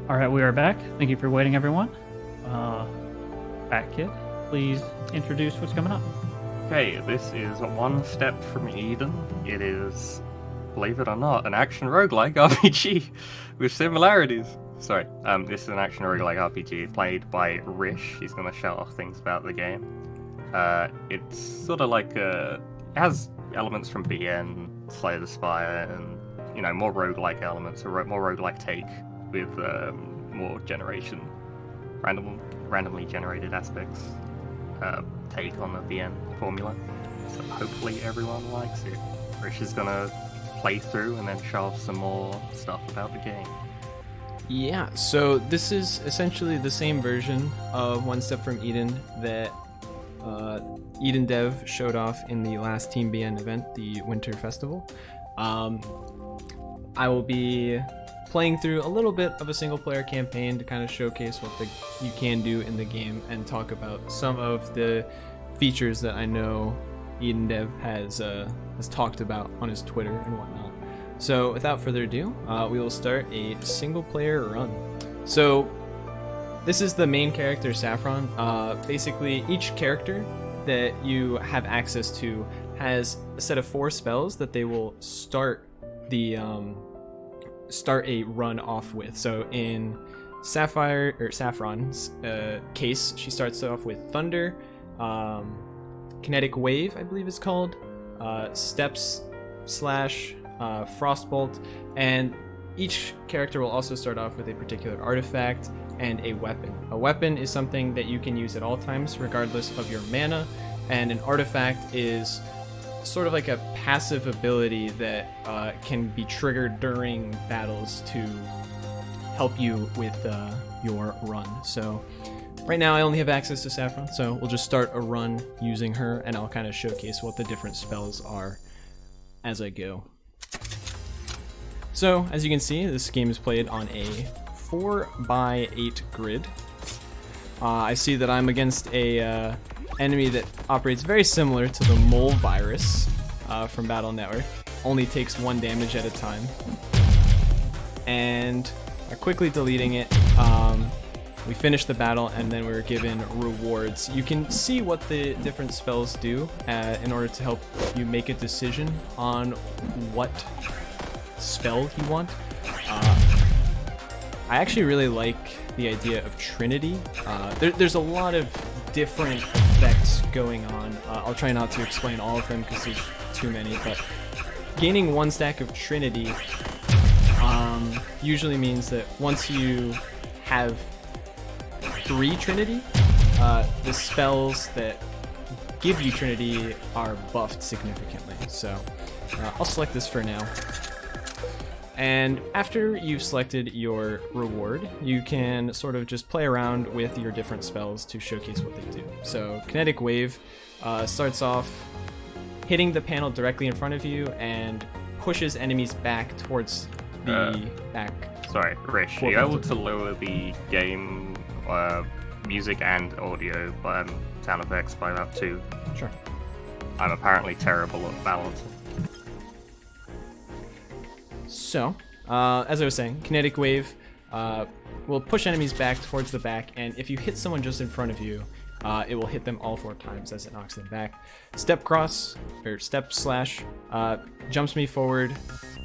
All right, we are back. Thank you for waiting, everyone. Fat Kid, please introduce what's coming up. Okay, this is One Step from Eden. It is, believe it or not, an action roguelike RPG with similarities. Sorry, this is an action roguelike RPG played by Risch. He's going to shout off things about the game. It's sort of like it has elements from BN, Slay the Spire, and more roguelike elements, or more roguelike take with more randomly generated aspects. Take on the BN formula. So hopefully everyone likes it. Rish is gonna play through and then show off some more stuff about the game. Yeah, so this is essentially the same version of One Step from Eden that Eden Dev showed off in the last TeamBN event, the Winter Festival. I will be playing through a little bit of a single-player campaign to kind of showcase what you can do in the game and talk about some of the features that I know Eden Dev has talked about on his Twitter and whatnot. So without further ado, we will start a single-player run. So this is the main character, Saffron. Basically, each character that you have access to has a set of 4 spells that they will start a run off with. So in Saffron's case, she starts off with Thunder, Kinetic Wave, I believe it's called, Steps / Frostbolt, and each character will also start off with a particular artifact and a weapon. A weapon is something that you can use at all times regardless of your mana, and an artifact is sort of like a passive ability that can be triggered during battles to help you with your run. So right now I only have access to Saffron, so we'll just start a run using her, and I'll kind of showcase what the different spells are as I go. So as you can see, this game is played on a 4x8 grid. I see that I'm against a enemy that operates very similar to the mole virus from Battle Network. Only takes 1 damage at a time. And by quickly deleting it, we finished the battle, and then we were given rewards. You can see what the different spells do in order to help you make a decision on what spell you want. I actually really like the idea of Trinity. There's a lot of different effects going on. I'll try not to explain all of them because there's too many, but gaining 1 stack of Trinity usually means that once you have 3 Trinity, the spells that give you Trinity are buffed significantly. So I'll select this for now. And after you've selected your reward, you can sort of just play around with your different spells to showcase what they do. So Kinetic Wave starts off hitting the panel directly in front of you and pushes enemies back towards the back. Sorry, Rish, are you able to lower the game music and audio sound effects by about 2? Sure. I'm apparently terrible at balancing. So, as I was saying, Kinetic Wave will push enemies back towards the back, and if you hit someone just in front of you, it will hit them all 4 times as it knocks them back. Step / jumps me forward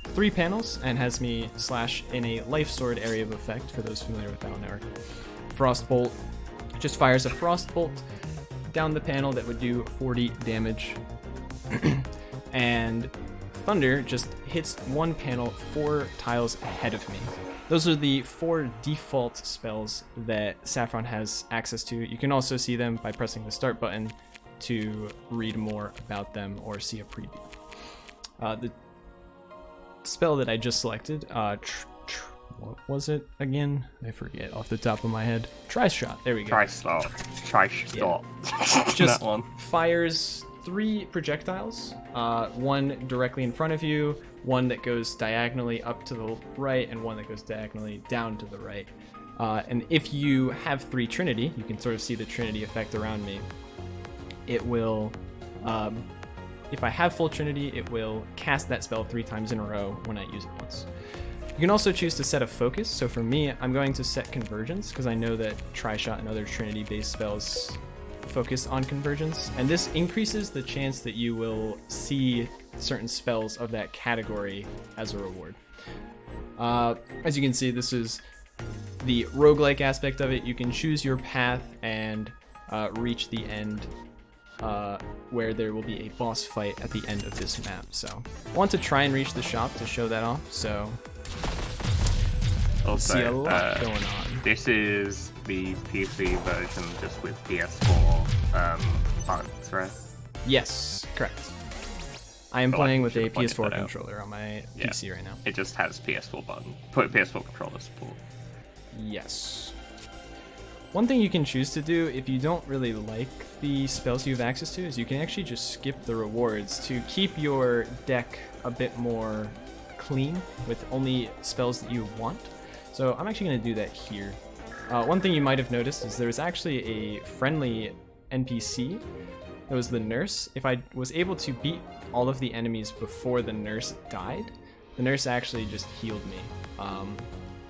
3 panels and has me slash in a life sword area of effect for those familiar with Battle Network. Frostbolt just fires a Frostbolt down the panel that would do 40 damage. And Thunder just hits 1 panel 4 tiles ahead of me. Those are the 4 default spells that Saffron has access to. You can also see them by pressing the start button to read more about them or see a preview. The spell that I just selected, what was it again? I forget off the top of my head. Tri-Shot, there we go. Tri-Shot. Yeah. Just that one. Fires 3 projectiles, 1 directly in front of you, 1 that goes diagonally up to the right, and 1 that goes diagonally down to the right. And if you have 3 Trinity, you can sort of see the Trinity effect around me. It will, if I have full Trinity, it will cast that spell 3 times in a row when I use it once. You can also choose to set a focus. So for me, I'm going to set convergence because I know that Tri-Shot and other Trinity-based spells focus on convergence, and this increases the chance that you will see certain spells of that category as a reward. As you can see, this is the roguelike aspect of it. You can choose your path and reach the end where there will be a boss fight at the end of this map. So I want to try and reach the shop to show that off, so Also, see a lot going on. This is the PC version just with PS4 buttons, right? Yes, correct. I am Well, playing I with a should've pointed PS4 that out. controller on my Yeah. PC right now. It just has PS4 button. Put PS4 controller support. Yes. One thing you can choose to do if you don't really like the spells you have access to is you can actually just skip the rewards to keep your deck a bit more clean with only spells that you want. So I'm actually going to do that here. One thing you might have noticed is there's actually a friendly NPC. That was the nurse. If I was able to beat all of the enemies before the nurse died, the nurse actually just healed me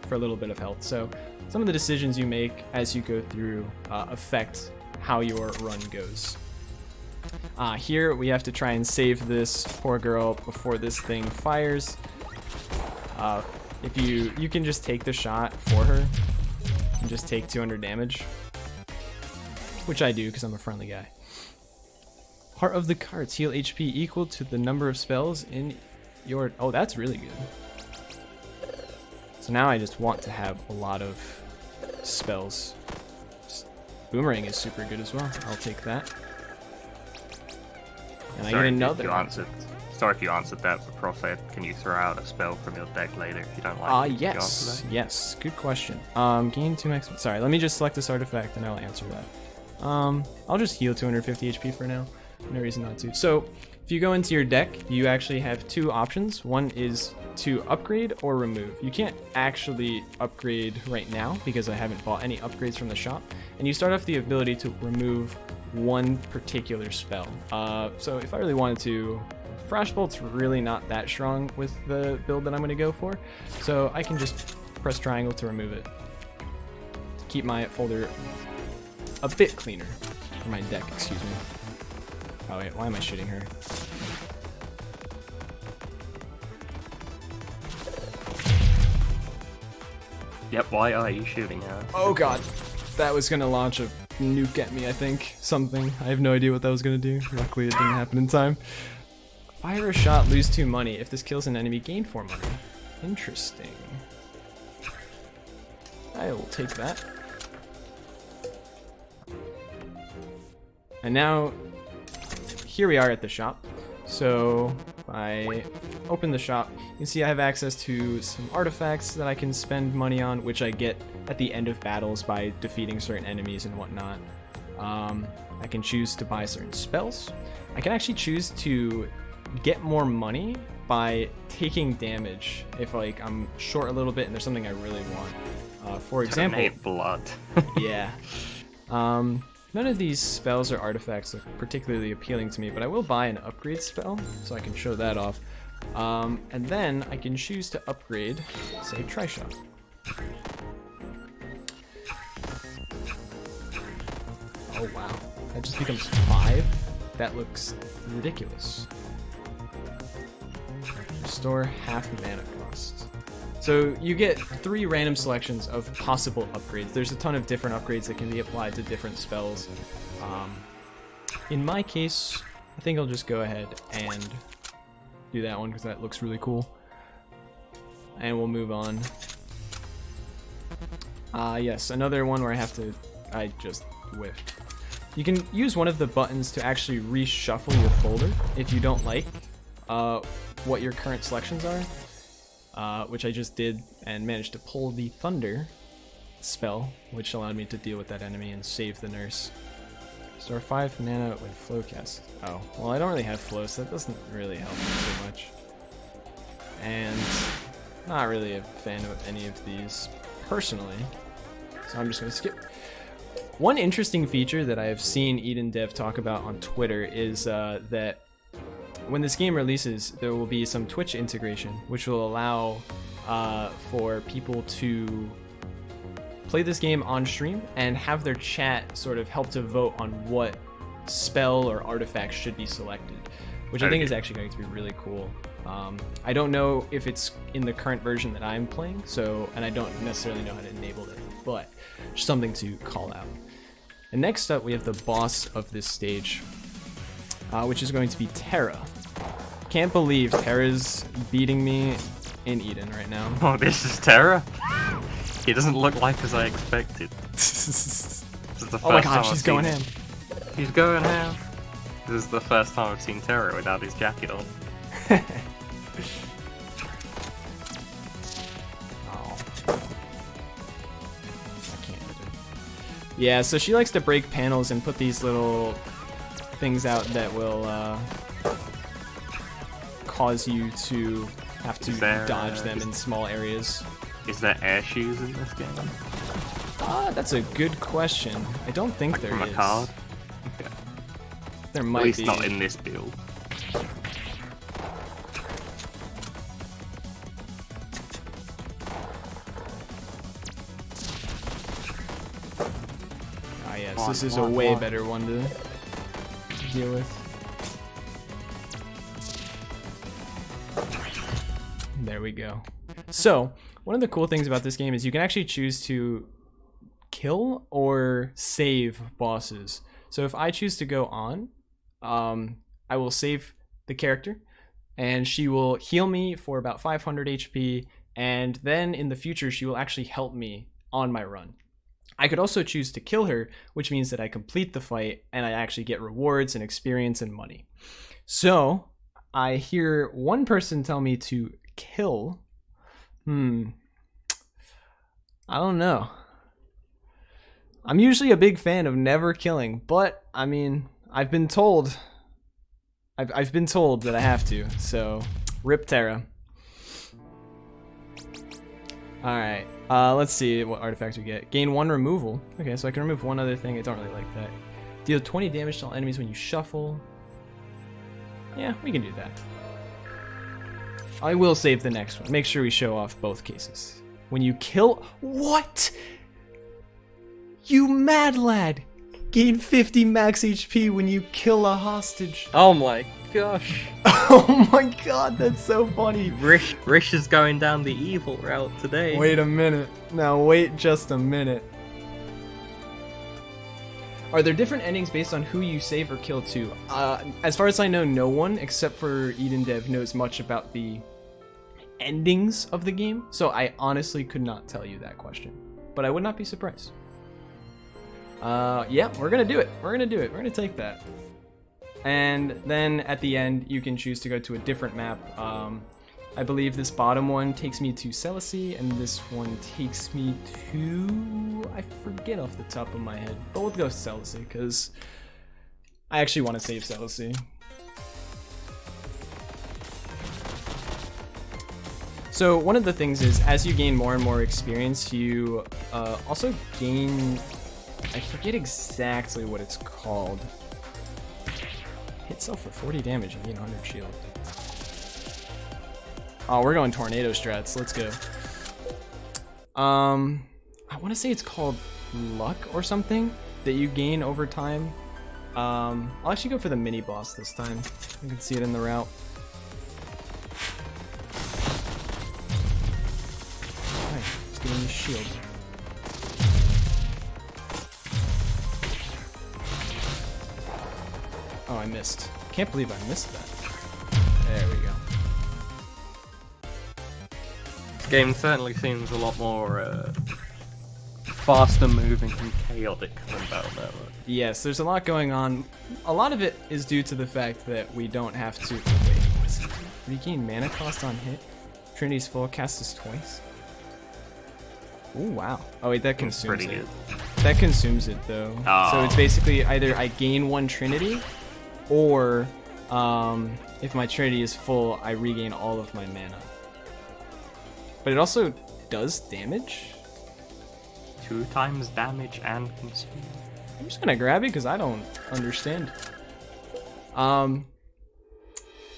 for a little bit of health. So some of the decisions you make as you go through affect how your run goes. Here we have to try and save this poor girl before this thing fires. If you can just take the shot for her and just take 200 damage, which I do because I'm a friendly guy. Heart of the cards, heal HP equal to the number of spells in your... Oh, that's really good. So now I just want to have a lot of spells. Boomerang is super good as well. I'll take that. And I get another. Sorry if you answered that, but Prof said, can you throw out a spell from your deck later if you don't like it? Did you answer Yes. that? Yes. Good question. Gain 2 max... Sorry, let me just select this artifact and I'll answer that. I'll just heal 250 HP for now. No reason not to. So if you go into your deck, you actually have two options. One is to upgrade or remove. You can't actually upgrade right now because I haven't bought any upgrades from the shop. And you start off the ability to remove one particular spell. So if I really wanted to, Frostbolt's really not that strong with the build that I'm going to go for. So I can just press triangle to remove it. To keep my folder a bit cleaner. Or my deck, excuse me. Oh wait, why am I shooting her? Yep, why are you shooting her? Oh god, that was gonna launch a nuke at me, I think. Something. I have no idea what that was gonna do. Luckily it didn't happen in time. Fire a shot, lose 2 money. If this kills an enemy, gain 4 money. Interesting. I will take that. And now, here we are at the shop. So if I open the shop, you can see I have access to some artifacts that I can spend money on, which I get at the end of battles by defeating certain enemies and whatnot. I can choose to buy certain spells. I can actually choose to get more money by taking damage if like I'm short a little bit and there's something I really want. For example, Terminate blood. yeah. None of these spells or artifacts look particularly appealing to me, but I will buy an upgrade spell, so I can show that off. And then I can choose to upgrade, say, Tri-Shot. Oh wow, that just becomes 5? That looks ridiculous. Restore half mana cost. So you get 3 random selections of possible upgrades. There's a ton of different upgrades that can be applied to different spells. In my case, I think I'll just go ahead and do that one because that looks really cool. And we'll move on. Yes, another one where I just whiffed. You can use one of the buttons to actually reshuffle your folder if you don't like what your current selections are. Which I just did and managed to pull the Thunder spell, which allowed me to deal with that enemy and save the nurse. Store 5 mana with flow cast. Oh, well I don't really have flow, so that doesn't really help me too much. And not really a fan of any of these personally, so I'm just going to skip. One interesting feature that I have seen Eden Dev talk about on Twitter is that when this game releases, there will be some Twitch integration, which will allow for people to play this game on stream and have their chat sort of help to vote on what spell or artifact should be selected, which I think is actually going to be really cool. I don't know if it's in the current version that I'm playing, and I don't necessarily know how to enable it, but just something to call out. And next up, we have the boss of this stage, which is going to be Terra. Can't believe Terra's beating me in Eden right now. Oh, this is Terra? He doesn't look like as I expected. Oh my god, she's going in. He's going ham. This is the first time I've seen Terra without his jacket on. Yeah, so she likes to break panels and put these little things out that will cause you to have to dodge them in small areas. Is there air shoes in this game? That's a good question. I don't think Like there from is. a card? Okay. There might At least be. not in this build. Ah, yes, this is a way better one to deal with. There we go. So, one of the cool things about this game is you can actually choose to kill or save bosses. So if I choose to go on, I will save the character, and she will heal me for about 500 HP, and then in the future she will actually help me on my run. I could also choose to kill her, which means that I complete the fight and I actually get rewards and experience and money. So I hear one person tell me to kill. I don't know. I'm usually a big fan of never killing, but I mean, I've been told that I have to, so rip Terra. Alright, let's see what artifacts we get. Gain 1 removal. Okay, so I can remove one other thing. I don't really like that. Deal 20 damage to all enemies when you shuffle. Yeah, we can do that. I will save the next one. Make sure we show off both cases. When you kill... What? You mad lad! Gain 50 max HP when you kill a hostage. Oh my gosh. Oh my god, that's so funny. Risch is going down the evil route today. Wait a minute. Now wait just a minute. Are there different endings based on who you save or kill too? As far as I know, no one except for Eden Dev knows much about the endings of the game, so I honestly could not tell you that question. But I would not be surprised. Yeah, we're gonna do it. We're gonna take that. And then at the end, you can choose to go to a different map. I believe this bottom one takes me to Celicy, and this one takes me to... I forget off the top of my head, but we'll go Celicy, because I actually want to save Celicy. So one of the things is, as you gain more and more experience, you also gain... I forget exactly what it's called. Hit self for 40 damage and gain 100 shield. Oh, we're going tornado strats. Let's go. I want to say it's called luck or something that you gain over time. I'll actually go for the mini boss this time. You can see it in the route. Alright, let's get in the shield. Oh, I missed. Can't believe I missed that. There we go. This game certainly seems a lot more faster moving and chaotic than Battle Network. Yes, there's a lot going on. A lot of it is due to the fact that we don't have to... Wait, what is it? Regain mana cost on hit? Trinity's full, cast this twice? Oh wow. Oh wait, that consumes it. Good. That consumes it though. Oh. So it's basically either I gain 1 Trinity, or if my Trinity is full, I regain all of my mana. But it also does damage? 2 times damage and consume. I'm just gonna grab it because I don't understand. But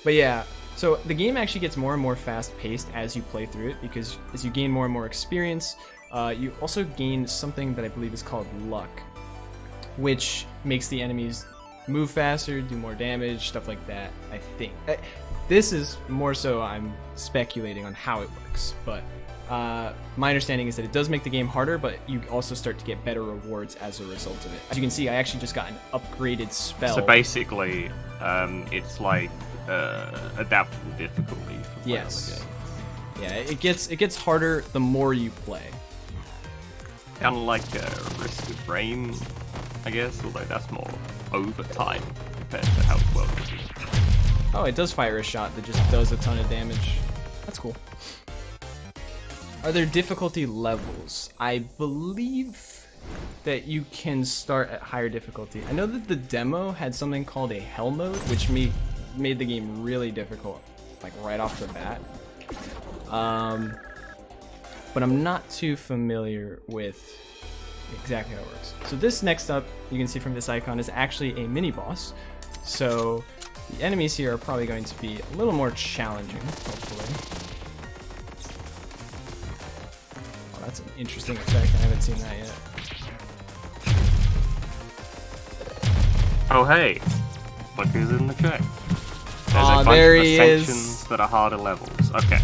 yeah, So the game actually gets more and more fast-paced as you play through it, because as you gain more and more experience, you also gain something that I believe is called luck, which makes the enemies move faster, do more damage, stuff like that, I think. This is more so I'm speculating on how it works, but my understanding is that it does make the game harder, but you also start to get better rewards as a result of it. As you can see, I actually just got an upgraded spell. So basically, it's like adaptable difficulty. For yes. Yeah, it gets harder the more you play. Kind of like Risk of Rain, I guess, although that's more over time compared to how it works. Oh, it does fire a shot that just does a ton of damage. That's cool. Are there difficulty levels? I believe that you can start at higher difficulty. I know that the demo had something called a hell mode, which made the game really difficult, like right off the bat. But I'm not too familiar with exactly how it works. So this next up, you can see from this icon, is actually a mini boss. So the enemies here are probably going to be a little more challenging, hopefully. Oh, that's an interesting effect. I haven't seen that yet. Oh hey, look who's in the check. There's Aw, a bunch there of he ascensions is. that are harder levels. Okay.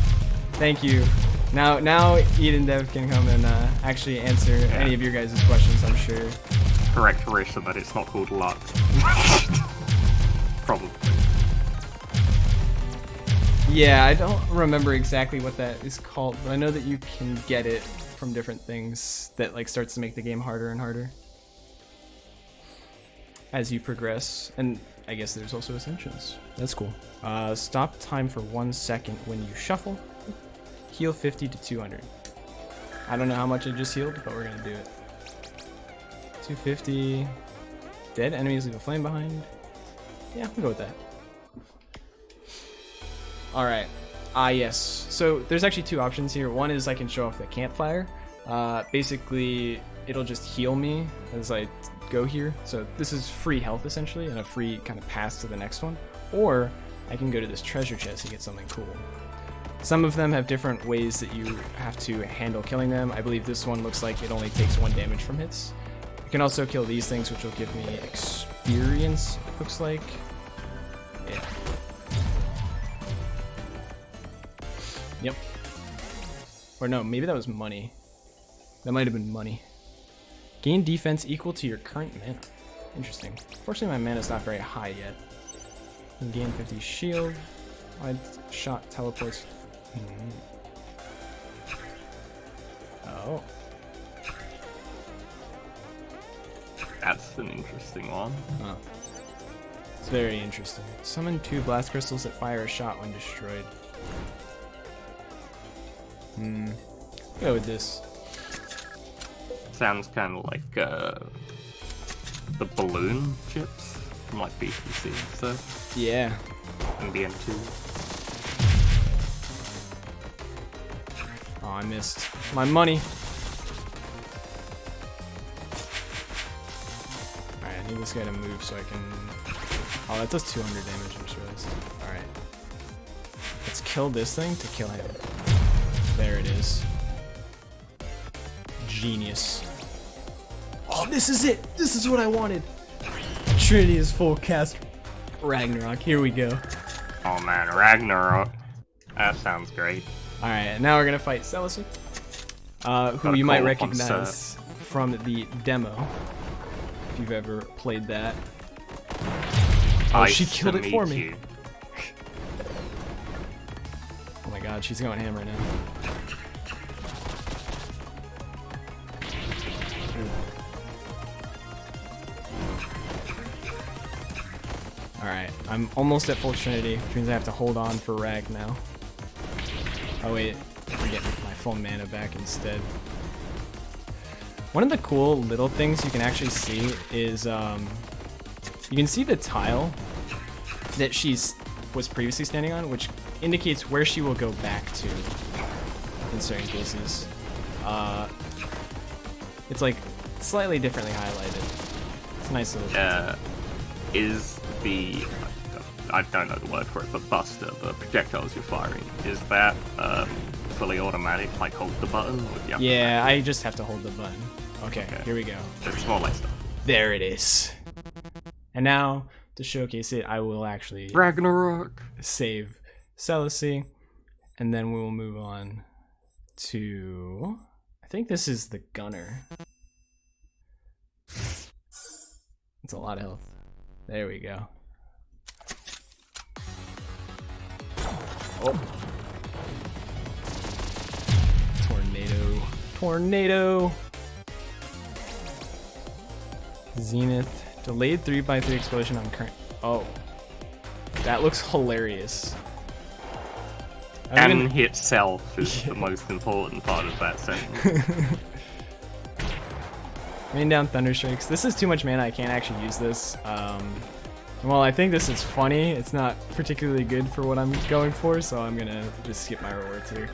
Thank you. Now Eden Dev can come and actually answer any of your guys' questions, I'm sure. Correct Risch that it's not called luck. Probably. Yeah, I don't remember exactly what that is called, but I know that you can get it from different things that like starts to make the game harder and harder as you progress. And I guess there's also ascensions. That's cool. Stop time for 1 second when you shuffle. Heal 50 to 200. I don't know how much I just healed, but we're gonna do it. 250. Dead enemies leave a flame behind. Yeah, we'll go with that. Alright. Yes. So there's actually two options here. One is I can show off the campfire. Basically, it'll just heal me as I go here. So this is free health essentially, and a free kind of pass to the next one. Or I can go to this treasure chest and get something cool. Some of them have different ways that you have to handle killing them. I believe this one looks like it only takes 1 damage from hits. You can also kill these things, which will give me experience, looks like. Yeah. Yep. Or no, maybe that was money. That might have been money. Gain defense equal to your current mana. Interesting. Fortunately, my mana's not very high yet. And gain 50 shield. Wide shot teleports. Oh. That's an interesting one. Oh. It's very interesting. Summon 2 blast crystals that fire a shot when destroyed. Go with this. Sounds kind of like the balloon chips from like BTC and stuff. Yeah. And BN2. Oh, I missed my money. Alright, I need this guy to move so I can... Oh, that does 200 damage, I just realized. Alright. Let's kill this thing to kill him. There it is. Genius. Oh, this is it! This is what I wanted! Trinity is full cast Ragnarok. Here we go. Oh man, Ragnarok. That sounds great. Alright, now we're gonna fight Celisy, who you might recognize from the demo, if you've ever played that. Oh, Nice she killed to it for meet me. you. Oh my god, she's going ham right now. Alright, I'm almost at full Trinity, which means I have to hold on for Rag now. Oh wait, I'm getting my full mana back instead. One of the cool little things you can actually see is, you can see the tile that was previously standing on, which indicates where she will go back to in certain cases. It's like slightly differently highlighted. It's a nice little. Is the I don't know the word for it, but buster, the projectiles you're firing, is that fully automatic, like hold the button? Or do you have to Yeah, I just have to hold the button. Okay, here we go. It's more like stuff. There it is. And now, to showcase it, I will actually Ragnarok! save Celicy, and then we will move on to... I think this is the gunner. That's a lot of health. There we go. Oh. Tornado. Tornado. Zenith. Delayed 3x3 explosion on current. Oh. That looks hilarious. And hit self is the most important part of that sentence. Rain down Thunderstrikes. This is too much mana. I can't actually use this. Well, I think this is funny. It's not particularly good for what I'm going for, so I'm gonna just skip my rewards here.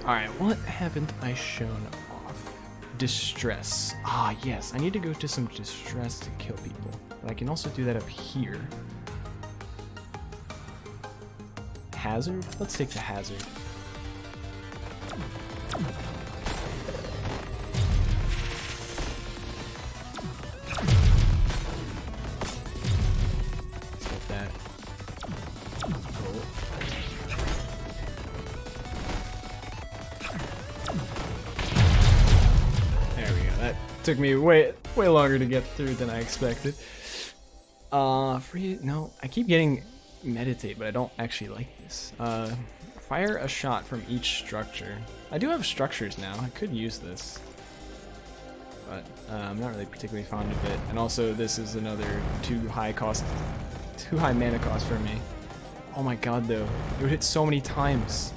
Alright, what haven't I shown off? Distress. Ah, yes. I need to go to some distress to kill people. But I can also do that up here. Hazard? Let's take the hazard. Let's get that. Oh. There we go. That took me way longer to get through than I expected. No, I keep getting meditate, but I don't actually like this. Fire a shot from each structure. I do have structures now. I could use this, but I'm not really particularly fond of it. And also, this is another too high mana cost for me. Oh my god, though, it would hit so many times.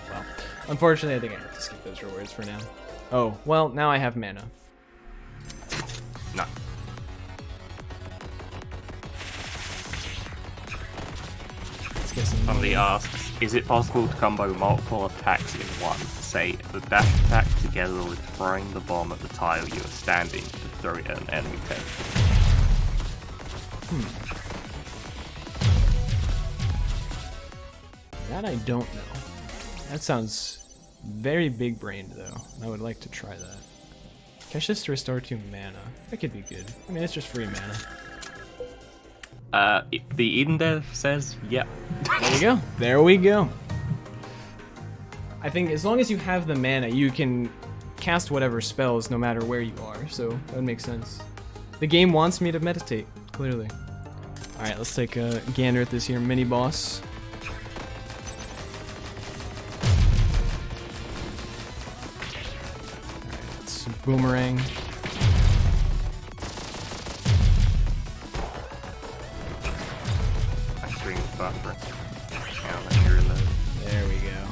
Well, unfortunately, I think I have to skip those rewards for now. Oh, well, now I have mana. No. Somebody asks, is it possible to combo multiple attacks in one? Say, the dash attack together with throwing the bomb at the tile you are standing to throw it at an enemy pet. That I don't know. That sounds very big-brained, though. I would like to try that. Catch this to restore 2 mana. That could be good. I mean, it's just free mana. The Eden Dev says, yep. There you go. There we go. I think as long as you have the mana, you can cast whatever spells no matter where you are, so that would make sense. The game wants me to meditate, clearly. Alright, let's take a gander at this here mini-boss. It's a boomerang. There we go.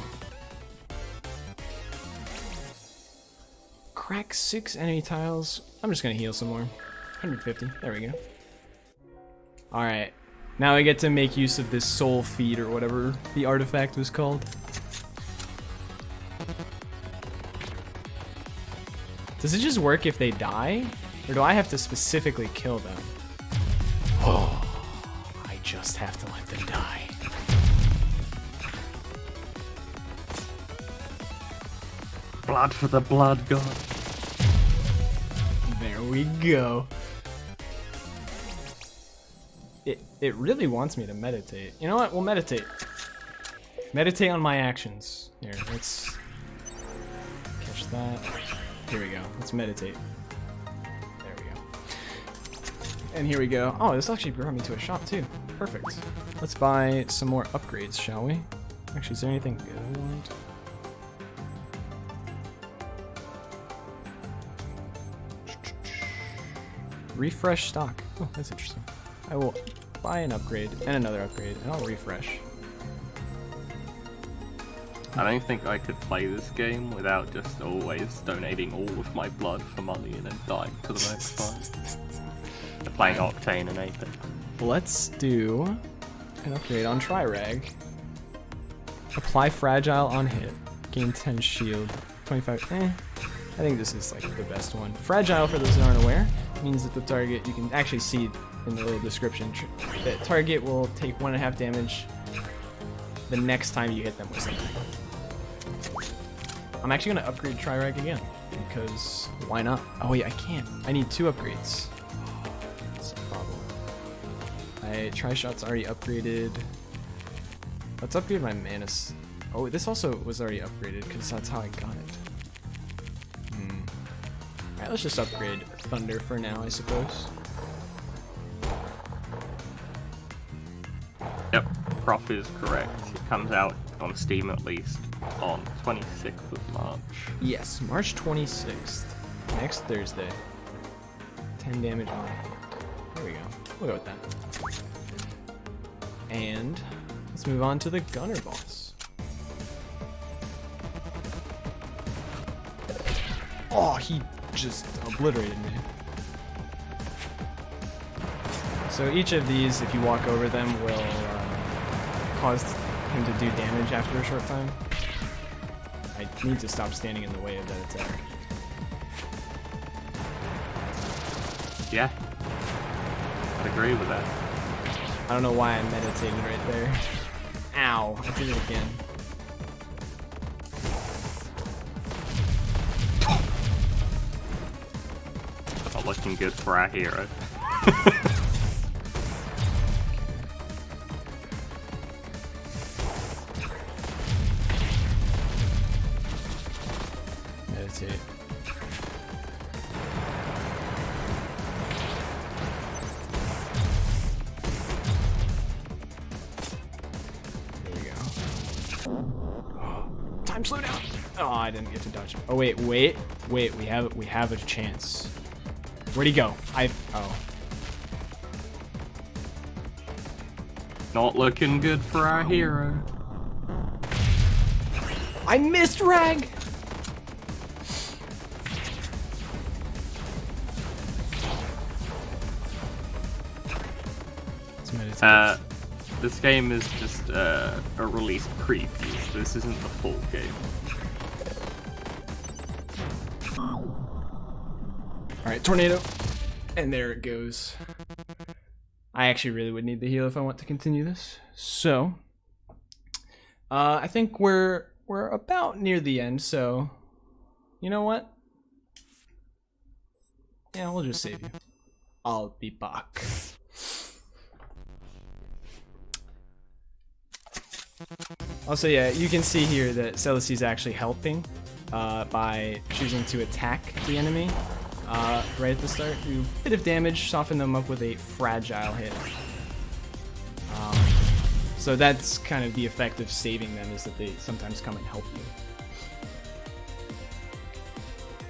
Crack 6 enemy tiles. I'm just gonna heal some more. 150. There we go. Alright. Now I get to make use of this soul feed or whatever the artifact was called. Does it just work if they die? Or do I have to specifically kill them? Oh, I just have to let them die. Blood for the blood god. There we go. It really wants me to meditate. You know what? We'll meditate. Meditate on my actions. Here, let's catch that. Here we go. Let's meditate. There we go. And here we go. Oh, this actually brought me to a shop too. Perfect. Let's buy some more upgrades, shall we? Actually, is there anything good I want? Refresh stock. Oh, that's interesting. I will buy an upgrade and another upgrade, and I'll refresh. I don't think I could play this game without just always donating all of my blood for money and then dying to the next fight. Playing Octane and Apex. Let's do an upgrade on Trirag. Apply Fragile on hit. Gain 10 shield. 25. I think this is like the best one. Fragile, for those that aren't aware, means that the target, you can actually see in the little description, that target will take 1.5 damage the next time you hit them with something. I'm actually going to upgrade Tri-Rag again, because why not? Oh wait, I can't. I need 2 upgrades. That's a problem. My Tri-Shot's already upgraded. Let's upgrade my mana. Oh, this also was already upgraded, because that's how I got it. Alright, let's just upgrade Thunder for now, I suppose. Yep, Prof is correct. It comes out on Steam at least on 26th of March. Yes, March 26th. Next Thursday. 10 damage on. There we go. We'll go with that. And let's move on to the Gunner boss. Oh, he just obliterated me. So each of these, if you walk over them, will cause him to do damage after a short time. I need to stop standing in the way of that attack. Yeah, I'd agree with that. I don't know why I meditated right there. Ow, I did it again. Not looking good for our hero. Meditate. There we go. Time slow down. Oh, I didn't get to dodge. Oh wait. We have a chance. Where'd he go? Oh. Not looking good for our hero. I missed Rag. Let's meditate. This game is just a release preview. This isn't the full game. Alright, tornado. And there it goes. I actually really would need the heal if I want to continue this. So, I think we're about near the end, so you know what? Yeah, we'll just save you. I'll be back. Also, yeah, you can see here that Celice is actually helping by choosing to attack the enemy right at the start. Do a bit of damage, soften them up with a fragile hit. So that's kind of the effect of saving them, is that they sometimes come and help you.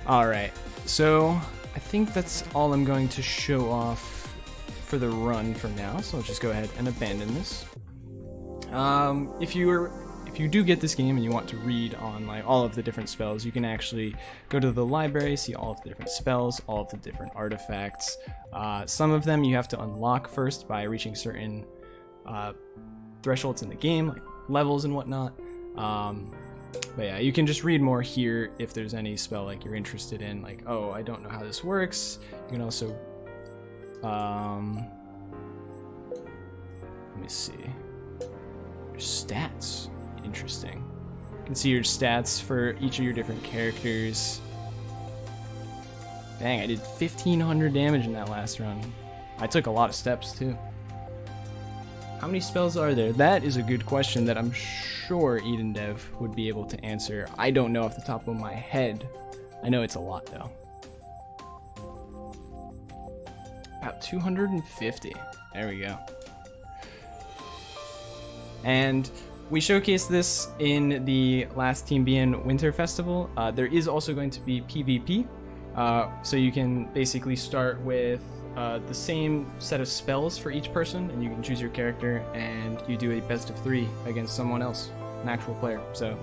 Alright, so I think that's all I'm going to show off for the run for now, so I'll just go ahead and abandon this. If you do get this game and you want to read on like all of the different spells, you can actually go to the library, see all of the different spells, all of the different artifacts. Some of them you have to unlock first by reaching certain thresholds in the game, like levels and whatnot. But yeah, you can just read more here if there's any spell like you're interested in, like, oh, I don't know how this works. You can also, let me see. Your stats. Interesting. You can see your stats for each of your different characters. Dang, I did 1,500 damage in that last run. I took a lot of steps too. How many spells are there? That is a good question that I'm sure Eden Dev would be able to answer. I don't know off the top of my head. I know it's a lot though. About 250. There we go. And we showcased this in the last TeamBN Winter Festival. There is also going to be PvP. So you can basically start with the same set of spells for each person, and you can choose your character, and you do a best of 3 against someone else, an actual player. So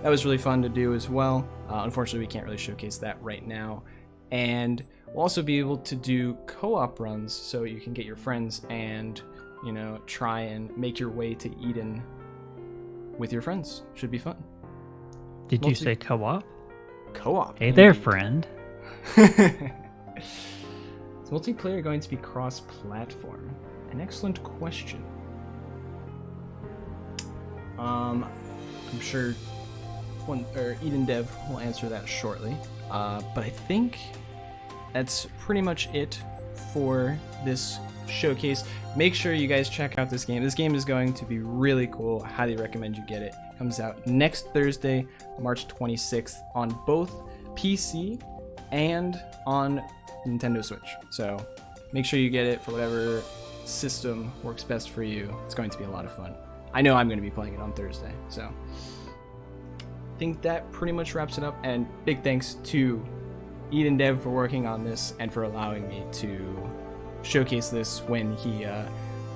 that was really fun to do as well. Unfortunately, we can't really showcase that right now. And we'll also be able to do co-op runs, so you can get your friends and, you know, try and make your way to Eden with your friends. Should be fun. Did you say co-op? Co-op. Hey there, indeed. friend. Is multiplayer going to be cross-platform? An excellent question. I'm sure Eden Dev will answer that shortly. But I think that's pretty much it for this showcase. Make sure you guys check out this game. This game is going to be really cool. I highly recommend you get it. It comes out next Thursday, March 26th on both PC and on Nintendo Switch. So make sure you get it for whatever system works best for you. It's going to be a lot of fun. I know I'm going to be playing it on Thursday. So I think that pretty much wraps it up. And big thanks to Eden Dev for working on this and for allowing me to showcase this when he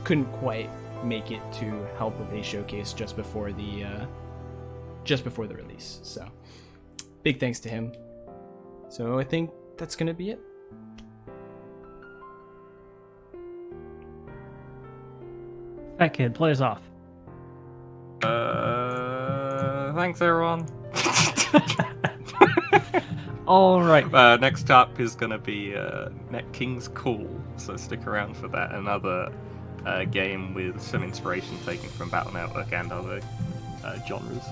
couldn't quite make it to help with a showcase just before the release. So big thanks to him. So I think that's gonna be it. Fat Kid, play us off. Thanks everyone. All right. Next up is going to be Net King's Call, so stick around for that. Another game with some inspiration taken from Battle Network and other genres.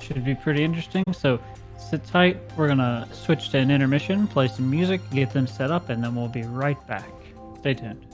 Should be pretty interesting. So sit tight. We're going to switch to an intermission, play some music, get them set up, and then we'll be right back. Stay tuned.